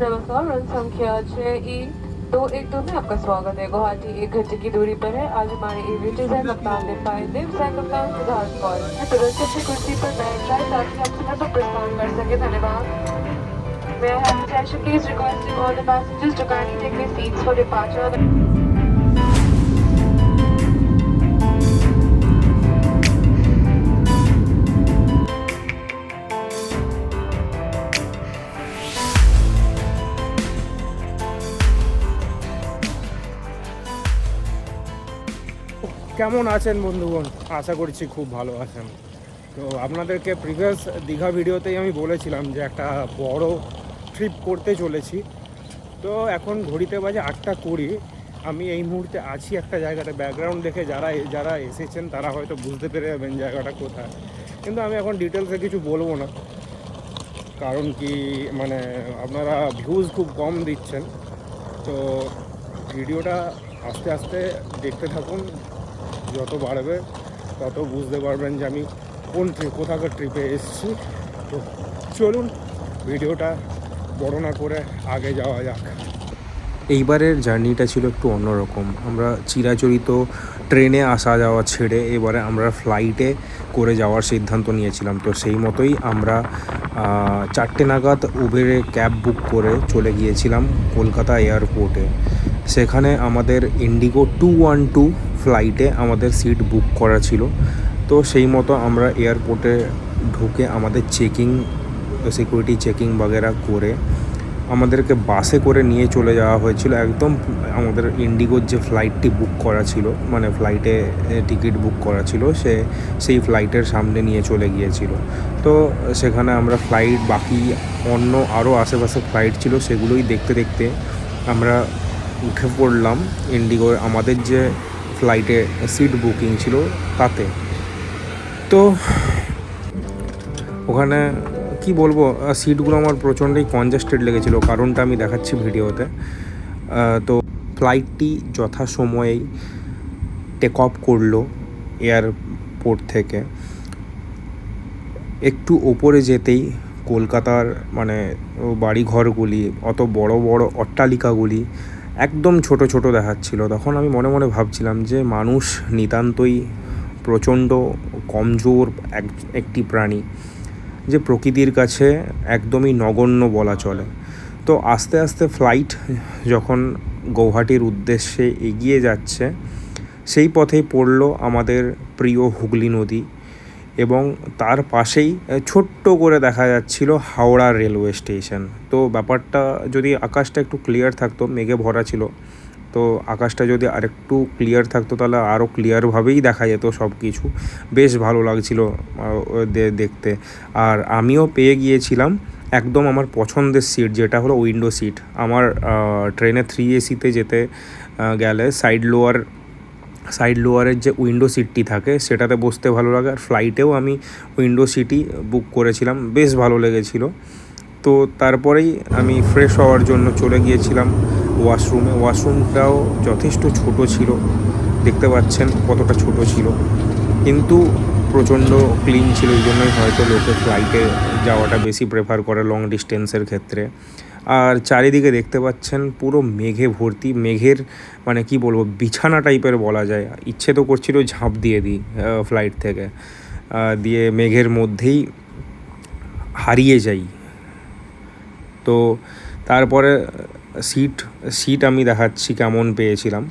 नमस्कार, रन संख्या 6E212 में आपका स्वागत है। गुवाहाटी 1 घंटे की दूरी पर है। आज हमारे एविएटर्स हैं कप्तान देव सह कप्तान सिद्धार्थ कौर। तुरंत अपनी कुर्सी पर बैठ जाए ताकि हम समय पर प्रस्थान कर सके। धन्यवाद। May I have attention please, requesting all the passengers to kindly take their seats for departure. কেমন আছেন বন্ধুগণ? আশা করছি খুব ভালো আছেন। তো আপনাদেরকে প্রিভিয়াস দীঘা ভিডিওতেই আমি বলেছিলাম যে একটা বড় ট্রিপ করতে চলেছি। তো এখন ঘড়িতে বাজে 8:20। আমি এই মুহূর্তে আছি একটা জায়গাতে। ব্যাকগ্রাউন্ড দেখে যারা এসেছেন তারা হয়তো বুঝতে পেরে যাবেন জায়গাটা কোথায়, কিন্তু আমি এখন ডিটেলসে কিছু বলবো না। কারণ কি মানে আপনারা ভিউজ খুব কম দিচ্ছেন। তো ভিডিওটা আস্তে আস্তে দেখতে থাকুন, যত বাড়বে তত বুঝতে পারবেন যে আমি কোথাকার ট্রিপে এসেছি। তো চলুন ভিডিওটা বড় না করে আগে যাওয়া যাক। এইবারের জার্নিটা ছিল একটু অন্যরকম। আমরা চিরাচরিত ট্রেনে আসা যাওয়া ছেড়ে এবারে আমরা ফ্লাইটে করে যাওয়ার সিদ্ধান্ত নিয়েছিলাম। তো সেই মতোই আমরা 4টে নাগাদ উবেরে ক্যাব বুক করে চলে গিয়েছিলাম কলকাতা এয়ারপোর্টে। সেখানে আমাদের ইন্ডিগো 212 ফ্লাইটে আমাদের সিট বুক করা ছিল। তো সেই মতো আমরা এয়ারপোর্টে ঢুকে আমাদের সিকিউরিটি চেকিং বাগেরা করে আমাদেরকে বাসে করে নিয়ে চলে যাওয়া হয়েছিল। একদম আমাদের ইন্ডিগোর যে ফ্লাইটটি বুক করা ছিল, মানে ফ্লাইটে টিকিট বুক করা ছিল, সেই ফ্লাইটের সামনে নিয়ে চলে গিয়েছিল। তো সেখানে আমরা বাকি অন্য আরও আশেপাশে ফ্লাইট ছিল, সেগুলোই দেখতে দেখতে আমরা উঠে পড়লাম ইন্ডিগোর আমাদের যে ফ্লাইটে সিট বুকিং ছিল তাতে। তো ওখানে কি বলবো, সিটগুলো আমার প্রচণ্ডই কনজেস্টেড লেগেছিলো। কারণটা আমি দেখাচ্ছি ভিডিওতে। তো ফ্লাইটটি যথাসময়েই টেক অফ করলো এয়ারপোর্ট থেকে। একটু ওপরে যেতেই কলকাতার মানে বাড়িঘরগুলি, অত বড় বড় অট্টালিকাগুলি একদম ছোট ছোট দেখাচ্ছিল। তখন আমি মনে মনে ভাবছিলাম যে মানুষ নিতান্তই প্রচণ্ড কমজোর একটি প্রাণী, যে প্রকৃতির কাছে একদমই নগণ্য বলা চলে। তো আস্তে আস্তে ফ্লাইট যখন গৌহাটির উদ্দেশ্যে এগিয়ে যাচ্ছে, সেই পথেই পড়ল আমাদের প্রিয় হুগলি নদী, এবং তার পাশেই ছোট্ট করে দেখা যাচ্ছিল হাওড়া রেলওয়ে স্টেশন। তো ব্যাপারটা যদি আকাশটা একটু ক্লিয়ার থাকতো, মেঘে ভরা ছিল, তো আকাশটা যদি আরেকটু ক্লিয়ার থাকতো তাহলে আরও ক্লিয়ারভাবেই দেখা যেত সব কিছু। বেশ ভালো লাগছিল দেখতে। আর আমিও পেয়ে গিয়েছিলাম একদম আমার পছন্দের সিট, যেটা হলো উইন্ডো সিট। আমার ট্রেনে 3AC-তে যেতে গেলে সাইড লোয়ারের যে উইন্ডো সিটটি থাকে সেটাতে বসতে ভালো লাগে। আর ফ্লাইটেও আমি উইন্ডো সিটই বুক করেছিলাম, বেশ ভালো লেগেছিল। তো তারপরেই আমি ফ্রেশ হওয়ার জন্য চলে গিয়েছিলাম ওয়াশরুমে। ওয়াশরুমটাও যথেষ্ট ছোট ছিল, দেখতে পাচ্ছেন কতটা ছোট ছিল, কিন্তু প্রচণ্ড ক্লিন ছিল। এই জন্যই হয়তো লোকে ফ্লাইটে যাওয়াটা বেশি প্রেফার করে লং ডিস্টেন্সের ক্ষেত্রে। আর চারিদিকে দেখতে পাচ্ছেন পুরো মেঘে ভর্তি, মেঘের মানে কি বলবো, বিছানা টাইপের বলা যায়। ইচ্ছে তো করছিল ঝাঁপ দিয়ে দিই ফ্লাইট থেকে, দিয়ে মেঘের মধ্যেই হারিয়ে যাই। তো তারপরে সিট আমি দেখাচ্ছি কেমন পেয়েছিলাম।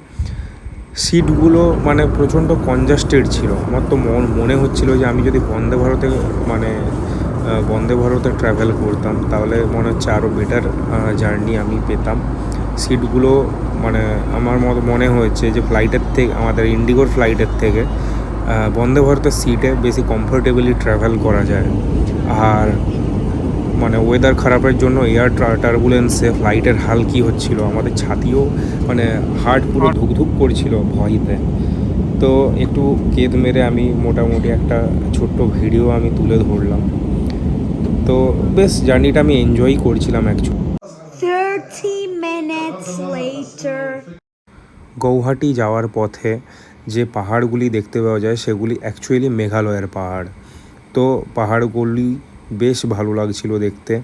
সিটগুলো মানে প্রচণ্ড কনজাস্টেড ছিল। আমার তো মনে হচ্ছিল যে আমি যদি বন্দে ভারতে ট্রাভেল করতাম তাহলে মনে হচ্ছে আরও বেটার জার্নি আমি পেতাম। সিটগুলো মানে আমার মনে হয়েছে যে আমাদের ইন্ডিগোর ফ্লাইটের থেকে বন্দে ভারতের সিটে বেশি কমফোর্টেবলি ট্রাভেল করা যায়। আর মানে ওয়েদার খারাপের জন্য এয়ার টার্বুলেন্সে ফ্লাইটের হাল কী হচ্ছিলো, আমাদের ছাতিও মানে হার্ট পুরো ধুকধুক করছিল ভয়তে। তো একটু কেঁদ মেরে আমি মোটামুটি একটা ছোট্ট ভিডিও আমি তুলে ধরলাম। তো বেশ জার্নিটা আমি এনজয় করছিলাম অ্যাকচুয়ালি। 30 minutes later. গৌহাটি যাওয়ার পথে যে পাহাড়গুলি দেখতে পাওয়া যায় সেগুলি অ্যাকচুয়ালি মেঘালয়ের পাহাড়। তো পাহাড়গুলি বেশ ভালো লাগছিল দেখতে।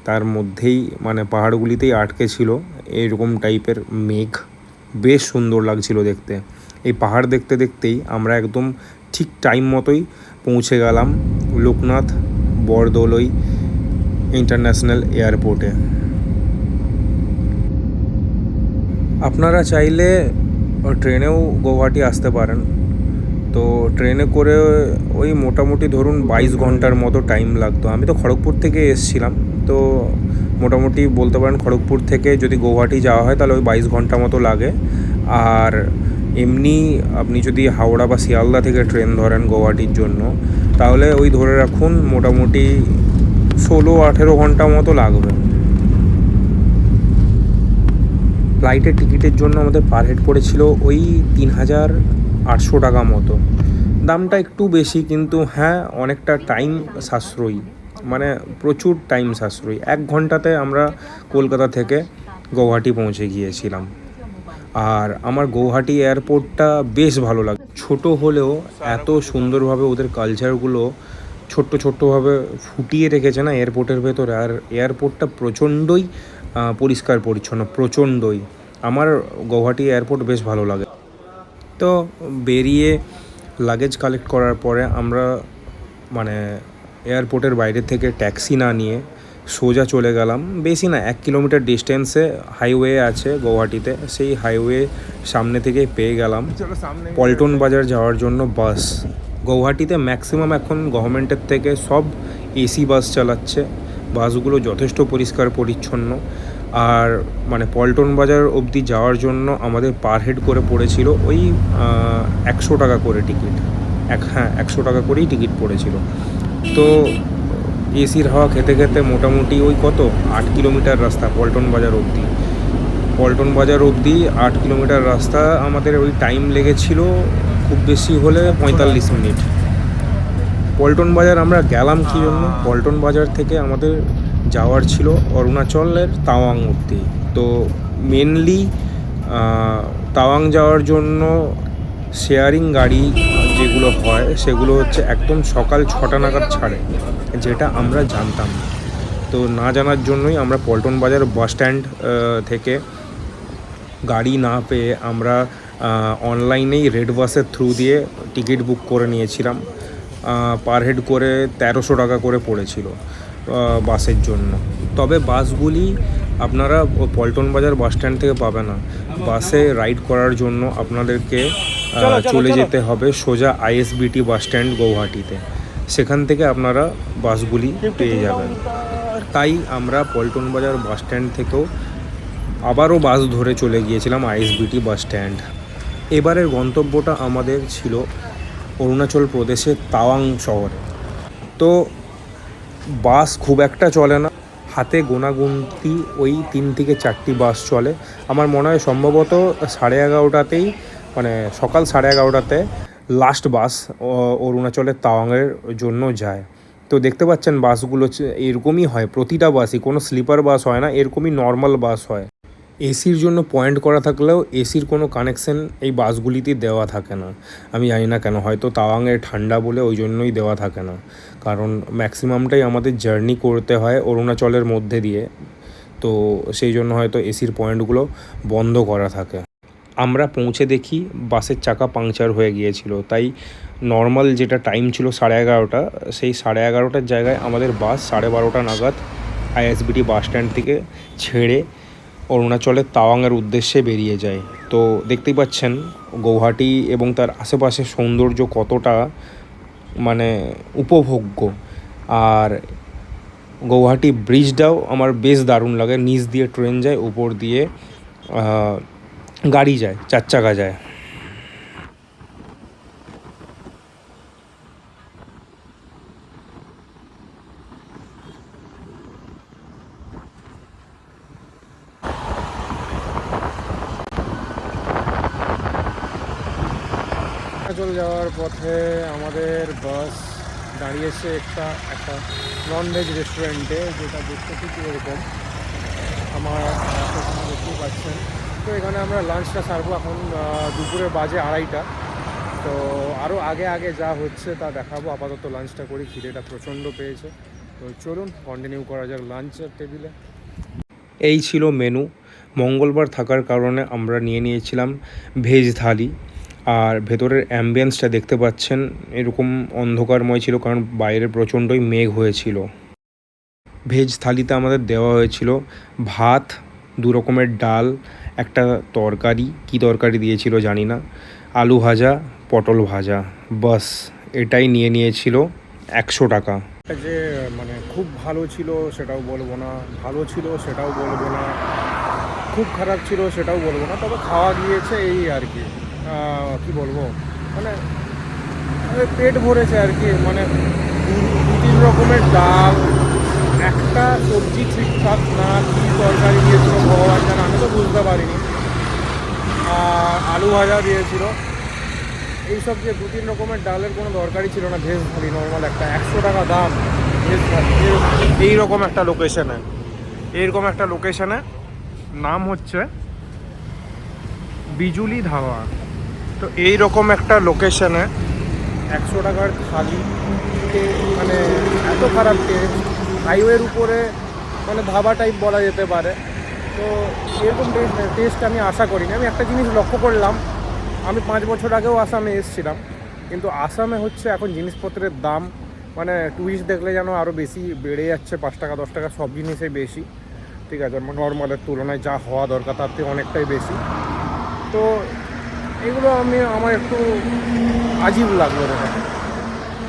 তার মধ্যেই মানে পাহাড়গুলিতেই আটকে ছিল এরকম টাইপের মেঘ, বেশ সুন্দর লাগছিল দেখতে। এই পাহাড় দেখতে দেখতেই আমরা একদম ঠিক টাইম মতোই পৌঁছে গেলাম লোকনাথ বরদলৈ ইন্টারন্যাশনাল এয়ারপোর্টে। আপনারা চাইলে ট্রেনেও গৌহাটি আসতে পারেন। তো ট্রেনে করে ওই মোটামুটি ধরুন 22 ঘন্টার মতো টাইম লাগতো। আমি তো খড়গপুর থেকে এসেছিলাম, তো মোটামুটি বলতে পারেন খড়গপুর থেকে যদি গৌহাটি যাওয়া হয় তাহলে ওই 22 ঘন্টা মতো লাগে। আর এমনি আপনি যদি হাওড়া বা শিয়ালদা থেকে ট্রেন ধরেন গৌহাটির জন্য, তাহলে ওই ধরে রাখুন মোটামুটি 16-18 ঘন্টা মতো লাগবে। ফ্লাইটের টিকিটের জন্য আমাদের পার হেড পড়েছিল ওই 3800 টাকা মতো। দামটা একটু বেশি, কিন্তু হ্যাঁ অনেকটা টাইম সাশ্রয়ী, মানে প্রচুর টাইম সাশ্রয়ী। 1 ঘন্টাতে আমরা কলকাতা থেকে গৌহাটি পৌঁছে গিয়েছিলাম। আর আমার গৌহাটি এয়ারপোর্টটা বেশ ভালো লাগে। ছোট হলেও এত সুন্দরভাবে ওদের কালচারগুলো ছোট্টভাবে ফুটিয়ে রেখেছে না এয়ারপোর্টের ভেতরে। আর এয়ারপোর্টটা প্রচণ্ডই পরিষ্কার পরিচ্ছন্ন, প্রচণ্ডই। আমার গৌহাটি এয়ারপোর্ট বেশ ভালো লাগে। তো বেরিয়ে লাগেজ কালেক্ট করার পরে আমরা মানে এয়ারপোর্টের বাইরে থেকে ট্যাক্সি না নিয়ে সোজা চলে গেলাম, বেশি না 1 কিলোমিটার ডিস্টেন্সে হাইওয়ে আছে গৌহাটিতে, সেই হাইওয়ে সামনে থেকে পেয়ে গেলাম পল্টন বাজার যাওয়ার জন্য বাস। গৌহাটিতে ম্যাক্সিমাম এখন গভর্নমেন্টের থেকে সব এসি বাস চালাচ্ছে, বাসগুলো যথেষ্ট পরিষ্কার পরিচ্ছন্ন। আর মানে পল্টন বাজার অবধি যাওয়ার জন্য আমাদের পার হেড করে পড়েছিল ওই 100 টাকা করে টিকিট। 100 টাকা করেই টিকিট পড়েছিল। তো এসির হাওয়া খেতে খেতে মোটামুটি ওই 8 কিলোমিটার রাস্তা পল্টন বাজার অবধি। 8 কিলোমিটার রাস্তা আমাদের ওই টাইম লেগেছিল খুব বেশি হলে 45 মিনিট। পল্টন বাজার আমরা গেলাম কী জন্য? পল্টন বাজার থেকে আমাদের যাওয়ার ছিল অরুণাচলের তাওয়াং অবধি। তো মেনলি তাওয়াং যাওয়ার জন্য শেয়ারিং গাড়ি যেগুলো হয় সেগুলো হচ্ছে একদম সকাল 6টা নাগাদ ছাড়ে, যেটা আমরা জানতাম। তো না জানার জন্যই আমরা পল্টন বাজার বাস স্ট্যান্ড থেকে গাড়ি না পেয়ে আমরা অনলাইনেই রেড বাসের থ্রু দিয়ে টিকিট বুক করে নিয়েছিলাম। পার হেড করে 1300 টাকা করে পড়েছিল বাসের জন্য। তবে বাসগুলি আপনারা পল্টন বাজার বাস স্ট্যান্ড থেকে পাবে না। বাসে রাইড করার জন্য আপনাদেরকে চলে যেতে হবে সোজা আইএসবিটি বাস স্ট্যান্ড গৌহাটিতে, সেখান থেকে আপনারা বাসগুলি পেয়ে যাবেন। তাই আমরা পল্টন বাজার বাস স্ট্যান্ড থেকেও আবারও বাস ধরে চলে গিয়েছিলাম আইএসবিটি বাস স্ট্যান্ড। এবারের গন্তব্যটা আমাদের ছিল অরুণাচল প্রদেশের তাওয়াং শহরে। তো বাস খুব একটা চলে না, হাতে গোনাগুনতি ওই 3 থেকে 4টি বাস চলে। আমার মনে হয় সম্ভবত 11:30টাতেই, মানে সকাল 11:30টাতে লাস্ট বাস অরুণাচলের তাওয়াংয়ের জন্য যায়। তো দেখতে পাচ্ছেন বাসগুলো এরকমই হয়, প্রতিটা বাসই, কোনো স্লিপার বাস হয় না, এরকমই নর্মাল বাস হয়। এসির জন্য পয়েন্ট করা থাকলেও এসির কোনো কানেকশন এই বাসগুলিতে দেওয়া থাকে না। আমি জানি না কেন, হয়তো তাওয়াংয়ে ঠান্ডা বলে ওই জন্যই দেওয়া থাকে না, কারণ ম্যাক্সিমামটাই আমাদের জার্নি করতে হয় অরুণাচলের মধ্যে দিয়ে, তো সেই জন্য হয়তো এসির পয়েন্টগুলো বন্ধ করা থাকে। আমরা পৌঁছে দেখি বাসের চাকা পাংচার হয়ে গিয়েছিল, তাই নর্মাল যেটা টাইম ছিল 11:30, সেই 11:30টার জায়গায় আমাদের বাস 12:30 নাগাদ আইএসবিটি বাস স্ট্যান্ড থেকে ছেড়ে অরুণাচলের তাওয়াংয়ের উদ্দেশ্যে বেরিয়ে যায়। তো দেখতেই পাচ্ছেন গৌহাটি এবং তার আশেপাশের সৌন্দর্য কতটা মানে উপভোগ্য। আর গৌহাটি ব্রিজটাও আমার বেশ দারুণ লাগে, নিচ দিয়ে ট্রেন যায়, উপর দিয়ে গাড়ি যায়, 4 চাকা যায়। অরুণাচল যাওয়ার পথে আমাদের বাস দাঁড়িয়েছে একটা ননভেজ রেস্টুরেন্টে, যেটা দেখতে ঠিক এরকম আমার দেখতেই পাচ্ছেন। তো এখানে আমরা লাঞ্চটা সারবো। এখন দুপুরে বাজে 2:30। তো আরও আগে যা হচ্ছে তা দেখাবো। আপাতত লাঞ্চটা করি, খিদেটা প্রচণ্ড পেয়েছে। তো চলুন কন্টিনিউ করা যাক লাঞ্চের টেবিলে। এই ছিল মেনু। মঙ্গলবার থাকার কারণে আমরা নিয়ে নিয়েছিলাম ভেজ থালি। আর ভেতরের অ্যাম্বিয়েন্সটা দেখতে পাচ্ছেন এরকম অন্ধকারময় ছিল, কারণ বাইরে প্রচণ্ডই মেঘ হয়েছিল। ভেজ থালিতে আমাদের দেওয়া হয়েছিল ভাত, 2 রকমের ডাল, একটা তরকারি, কি তরকারি দিয়েছিল জানি না, আলু ভাজা, পটল ভাজা, বাস এটাই নিয়ে নিয়েছিল 100 টাকা। যে মানে খুব ভালো ছিল সেটাও বলবো না, ভালো ছিল সেটাও বলবো না, খুব খারাপ ছিল সেটাও বলবো না, তবে খাওয়া গিয়েছে এই আর কি। কি বলবো, মানে পেট ভরেছে আর কি। মানে 2-3 রকমের ডাল, একটা সবজি ঠিকঠাক না, কী তরকারি দিয়েছিল ভগবান জানে, আমি তো বুঝতে পারিনি। আর আলু ভাজা দিয়েছিল। এইসব যে 2-3 রকমের ডালের কোনো দরকারই ছিল না। ভেজ থালি নর্মাল একটা 100 টাকা দাম ভেজ থালি এইরকম একটা লোকেশনে, নাম হচ্ছে বিজুলি ধাবা। তো এইরকম একটা লোকেশনে 100 টাকার থালি, মানে এত খারাপ টেস্ট, হাইওয়ের উপরে মানে ধাবা টাইপ বলা যেতে পারে। তো এরকম টেস্ট আমি আশা করিনি। আমি একটা জিনিস লক্ষ্য করলাম, আমি 5 বছর আগেও আসামে এসেছিলাম, কিন্তু আসামে হচ্ছে এখন জিনিসপত্রের দাম মানে টুরিস্ট দেখলে যেন আরও বেশি বেড়ে যাচ্ছে, 5 টাকা 10 টাকা সব জিনিসই বেশি, ঠিক আছে, নর্মালের তুলনায় যা হওয়া দরকার তার থেকে অনেকটাই বেশি। তো এগুলো আমার একটু আজীব লাগলো দেখে।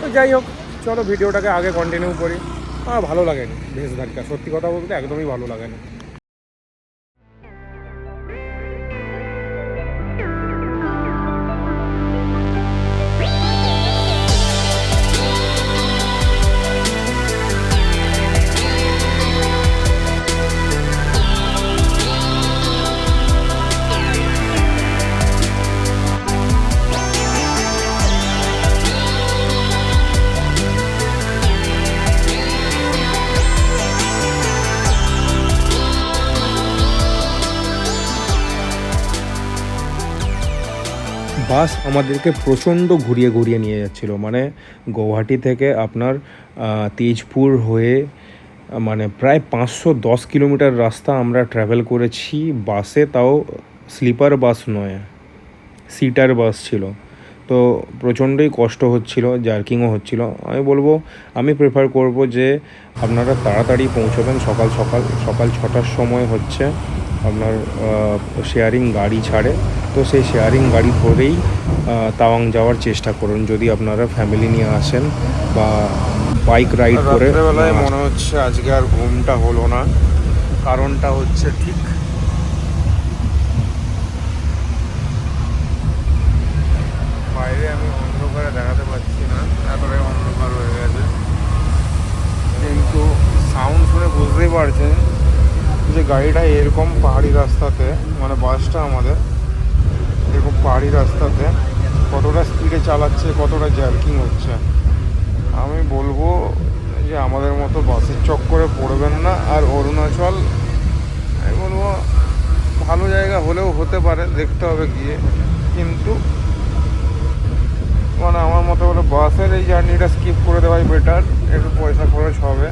তো যাই হোক, চলো ভিডিওটাকে আগে কন্টিনিউ করি। আমার ভালো লাগেনি ভেজ ধারকা, সত্যি কথা বলতে একদমই ভালো লাগেনি। বাস আমাদেরকে প্রচণ্ড ঘুরিয়ে ঘুরিয়ে নিয়ে যাচ্ছিল। মানে গৌহাটি থেকে আপনার তেজপুর হয়ে মানে প্রায় 510 কিলোমিটার রাস্তা আমরা ট্রাভেল করেছি বাসে, তাও স্লিপার বাস নয়, সিটার বাস ছিল। তো প্রচণ্ডই কষ্ট হচ্ছিল, জার্কিংও হচ্ছিল। আমি বলবো, আমি প্রেফার করব যে আপনারা তাড়াতাড়ি পৌঁছবেন। সকাল 6টার সময় হচ্ছে আপনার শেয়ারিং গাড়ি ছাড়ে, তো সেই শেয়ারিং গাড়ি ধরেই তাওয়াং যাওয়ার চেষ্টা করুন যদি আপনারা ফ্যামিলি নিয়ে আসেন বা বাইক রাইড করে। রাত্রেবেলায় মনে হচ্ছে আজকে আর ঘুমটা হলো না, কারণটা হচ্ছে ঠিক বাইরে আমি অন্ধকারে দেখাতে পাচ্ছি না, এতটাই অন্ধকার হয়ে গেছে, কিন্তু সাউন্ড শুনে বুঝতেই পারছেন যে গাড়িটা এরকম পাহাড়ি রাস্তাতে, মানে বাসটা আমাদের এরকম পাহাড়ি রাস্তাতে কতটা স্পিডে চালাচ্ছে, কতটা জার্কিং হচ্ছে। আমি বলবো যে আমাদের মতো বাসের চক্করে পড়বেন না। আর অরুণাচল আমি বলবো ভালো জায়গা হলেও হতে পারে, দেখতে হবে গিয়ে, কিন্তু মানে আমার মতো বলে বাসের এই জার্নিটা স্কিপ করে দেওয়াই বেটার। একটু পয়সা খরচ হবে,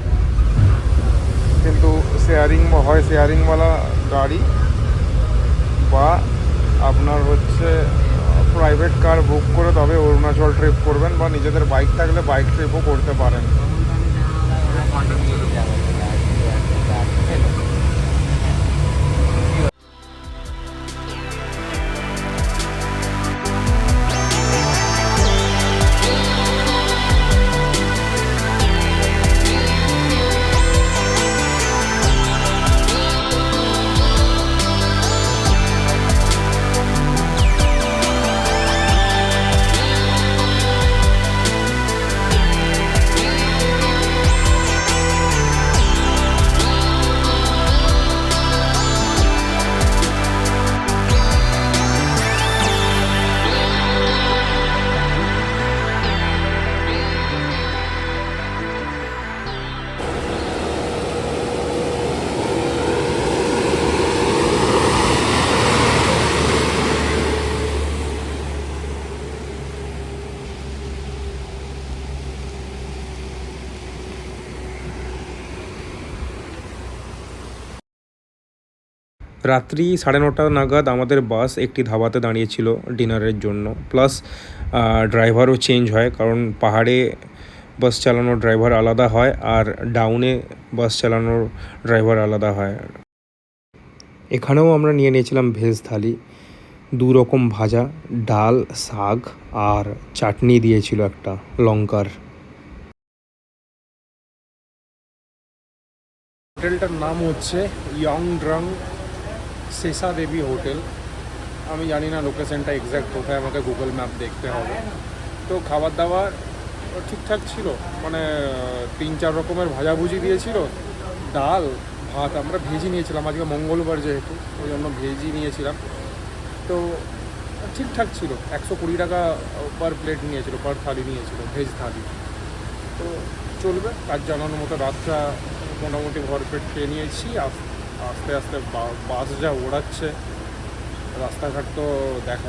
কিন্তু শেয়ারিংওয়ালা গাড়ি বা আপনার হচ্ছে প্রাইভেট কার বুক করে তবে অরুণাচল ট্রিপ করবেন, বা নিজেদের বাইক থাকলে বাইক ট্রিপও করতে পারেন। রাত্রি 9:30 নাগাদ আমাদের বাস একটি ধাবাতে দাঁড়িয়েছিল ডিনারের জন্য, প্লাস ড্রাইভারও চেঞ্জ হয়, কারণ পাহাড়ে বাস চালানোর ড্রাইভার আলাদা হয় আর ডাউনে বাস চালানোর ড্রাইভার আলাদা হয়। এখানেও আমরা নিয়ে নিয়েছিলাম ভেজ থালি, 2 রকম ভাজা, ডাল, শাক আর চাটনি দিয়েছিল একটা লঙ্কার। হোটেলটার নাম হচ্ছে ইয়ংড্রাং সেসা দেবী হোটেল। আমি জানি না লোকেশনটা এক্স্যাক্ট কোথায়, আমাকে গুগল ম্যাপ দেখতে হবে। তো খাবার দাবার ঠিকঠাক ছিল, মানে 3-4 রকমের ভাজাভুজি দিয়েছিল, ডাল ভাত। আমরা ভেজই নিয়েছিলাম, আজকে মঙ্গলবার যেহেতু ওই জন্য ভেজই নিয়েছিলাম। তো ঠিকঠাক ছিল। 120 টাকা পার প্লেট নিয়েছিল, পার থালি নিয়েছিল, ভেজ থালি। তো চলবে, কাজ জানানোর মতো রাতটা মোটামুটি ভরপেট খেয়ে নিয়েছি। আস্তে আস্তে বাস যা ওড়াচ্ছে, রাস্তাঘাট তো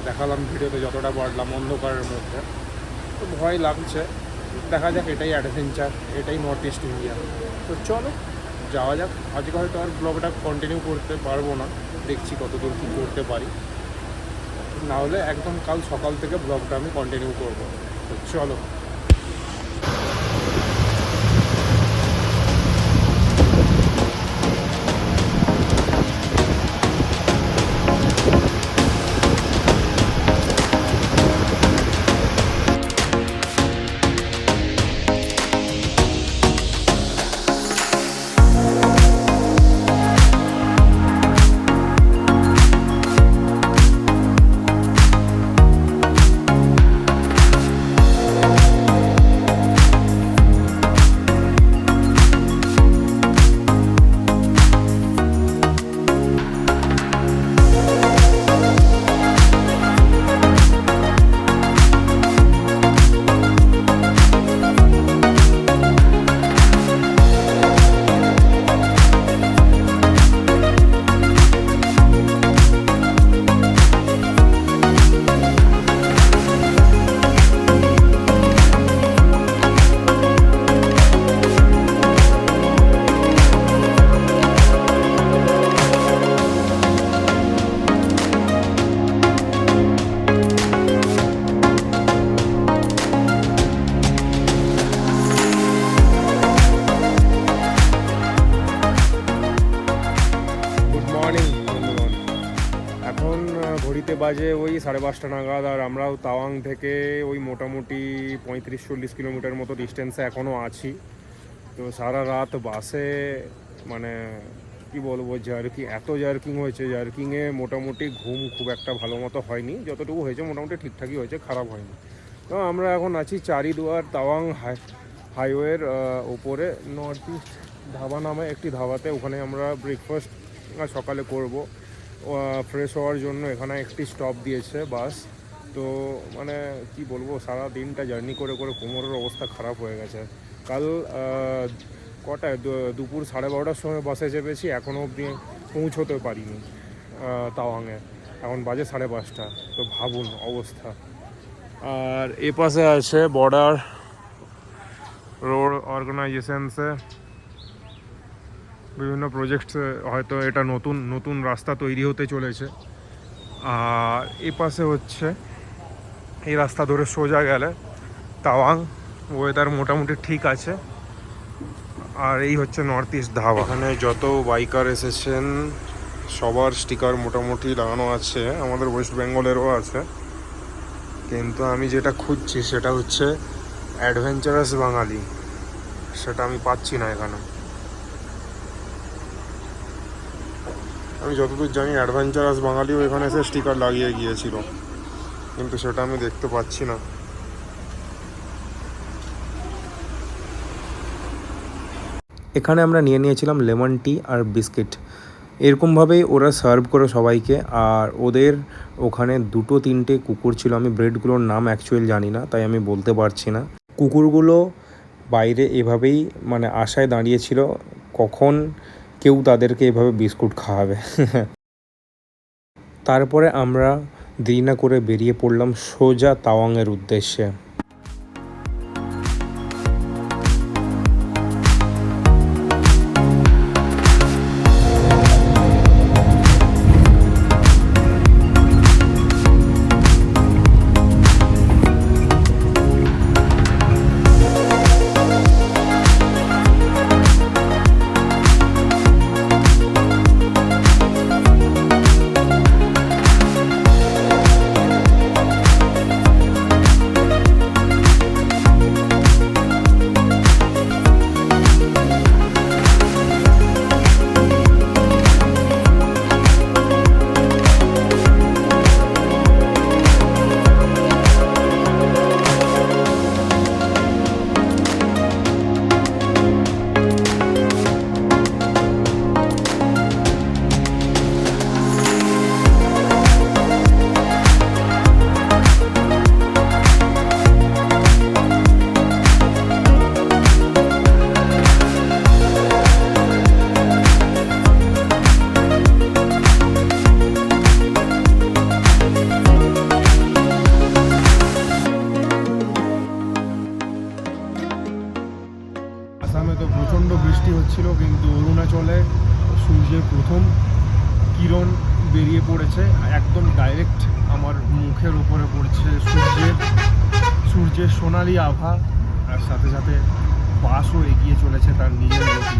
দেখালাম ভিডিওতে যতটা পারলাম অন্ধকারের মধ্যে, তো ভয় লাগছে। দেখা যাক, এটাই অ্যাডভেঞ্চার, এটাই নর্থ ইস্ট ইন্ডিয়া। তো চলো যাওয়া যাক। আজকে হয়তো আর ব্লগটা কন্টিনিউ করতে পারবো না, দেখছি কতদূর কী করতে পারি, না হলে একদম কাল সকাল থেকে ব্লগটা আমি কন্টিনিউ করবো। তো চলো। ঘড়িতে বাজে ওই 5:30 নাগাদ, আর আমরাও তাওয়াং থেকে ওই মোটামুটি 35-40 কিলোমিটার মতো ডিস্টেন্সে এখনও আছি। তো সারা রাত বাসে, মানে কি বলবো, এত জার্কিং হয়েছে, জার্কিংয়ে মোটামুটি ঘুম খুব একটা ভালো মতো হয়নি। যতটুকু হয়েছে মোটামুটি ঠিকঠাকই হয়েছে, খারাপ হয়নি। তো আমরা এখন আছি চারিদুয়ার তাওয়াং হাইওয়ের ওপরে নর্থ ইস্ট ধাবা নামে একটি ধাবাতে। ওখানে আমরা ব্রেকফাস্ট সকালে করব। ফ্রেশ হওয়ার জন্য এখানে একটি স্টপ দিয়েছে বাস। তো মানে কি বলবো, সারা দিনটা জার্নি করে করে কোমরের অবস্থা খারাপ হয়ে গেছে। কাল কটায়, দুপুর 12:30টার সময় বাসে চেপেছি, এখনও অবধি পৌঁছতে পারিনি তাওয়াংয়ে। এখন বাজে 5:30। তো ভাবুন অবস্থা। আর এ পাশে আছে বর্ডার রোড অর্গানাইজেশনসে বিভিন্ন প্রজেক্ট, হয়তো এটা নতুন রাস্তা তৈরি হতে চলেছে। আর এ পাশে হচ্ছে এই রাস্তা ধরে সোজা গেলে তাওয়াং। ওয়েদার মোটামুটি ঠিক আছে। আর এই হচ্ছে নর্থ ইস্ট ধাবা। এখানে যত বাইকার এসেছেন সবার স্টিকার মোটামুটি লাগানো আছে, আমাদের ওয়েস্ট বেঙ্গলেরও আছে। কিন্তু আমি যেটা খুঁজছি সেটা হচ্ছে অ্যাডভেঞ্চারাস বাঙালি, সেটা আমি পাচ্ছি না এখানে। আমি যতদূর জানি অ্যাডভেঞ্চারাস বাঙালিও এখানে এসে স্টিকার লাগিয়ে গিয়েছিল, কিন্তু সেটা আমি দেখতে পাচ্ছি না। এখানে আমরা নিয়ে নিয়েছিলাম লেমন টি আর বিস্কিট। এরকমভাবেই ওরা সার্ভ করে সবাইকে। আর ওদের ওখানে 2-3টে কুকুর ছিল, আমি ব্রেডগুলোর নাম অ্যাকচুয়ালি জানি না, তাই আমি বলতে পারছি না। কুকুরগুলো বাইরে এভাবেই মানে আশায় দাঁড়িয়েছিল কখন কেউ তাদেরকে এভাবে বিস্কুট খাওয়াবে। তারপরে আমরা দেরি না করে বেরিয়ে পড়লাম সোজা তাওয়াংয়ের উদ্দেশ্যে। বেরিয়ে পড়েছে, একদম ডাইরেক্ট আমার মুখের উপরে পড়ছে সূর্যের সোনালি আভা, আর সাথে সাথে বাসও এগিয়ে চলেছে তার নিজের গতি।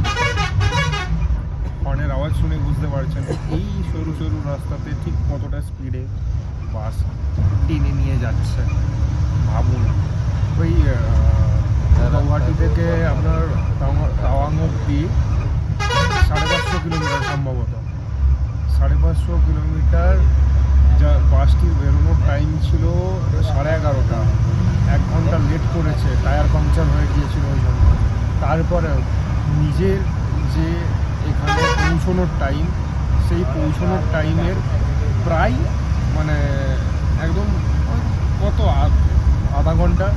হর্নের আওয়াজ শুনে বুঝতে পারছেন এই সরু সরু রাস্তাতে ঠিক কতটা স্পিডে বাস টেনে নিয়ে যাচ্ছে। ভাবুন, ওই গৌহাটি থেকে আপনার তাওয়াং অব্দি 550 কিলোমিটার, সম্ভবত 550 কিলোমিটার। যা বাসটির বেরোনোর টাইম ছিল 11:30, 1 ঘন্টা লেট করেছে, টায়ার পাংচার হয়ে গিয়েছিল ওই জন্য। তারপরে নিজের যে এখানে পৌঁছানোর টাইম, সেই পৌঁছানোর টাইমের প্রায় মানে একদম কত আধা ঘন্টা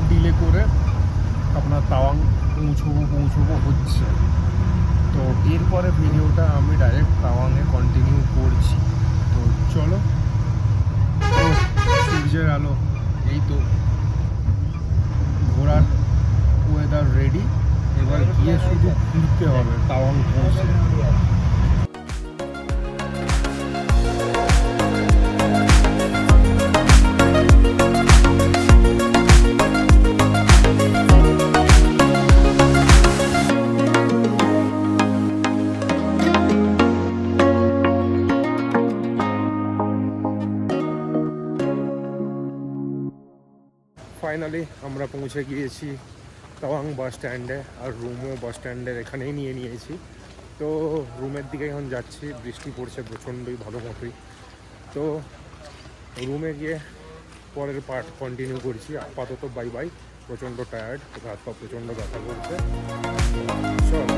ডিলে করে আপনার তাওয়াং পৌঁছবো হচ্ছে। তো এরপরে ভিডিওটা আমি ডাইরেক্ট তাওয়াংয়ে কন্টিনিউ করছি। তো চলো, সূর্যের আলো, এই তো ঘোরার ওয়েদার রেডি, এবার গিয়ে শুধু ঘুরতে হবে তাওয়াং পৌঁছে। ফাইনালি আমরা পৌঁছে গিয়েছি তাওয়াং বাস স্ট্যান্ডে, আর রুমও বাস স্ট্যান্ডের এখানেই নিয়ে নিয়েছি। তো রুমের দিকে এখন যাচ্ছি, বৃষ্টি পড়ছে প্রচণ্ডই, ভালো মতোই। তো রুমে গিয়ে পরের পার্ট কন্টিনিউ করছি। আপাতত বাই বাই, প্রচণ্ড টায়ার্ড, হাত পা প্রচণ্ড ব্যথা করছে। চল।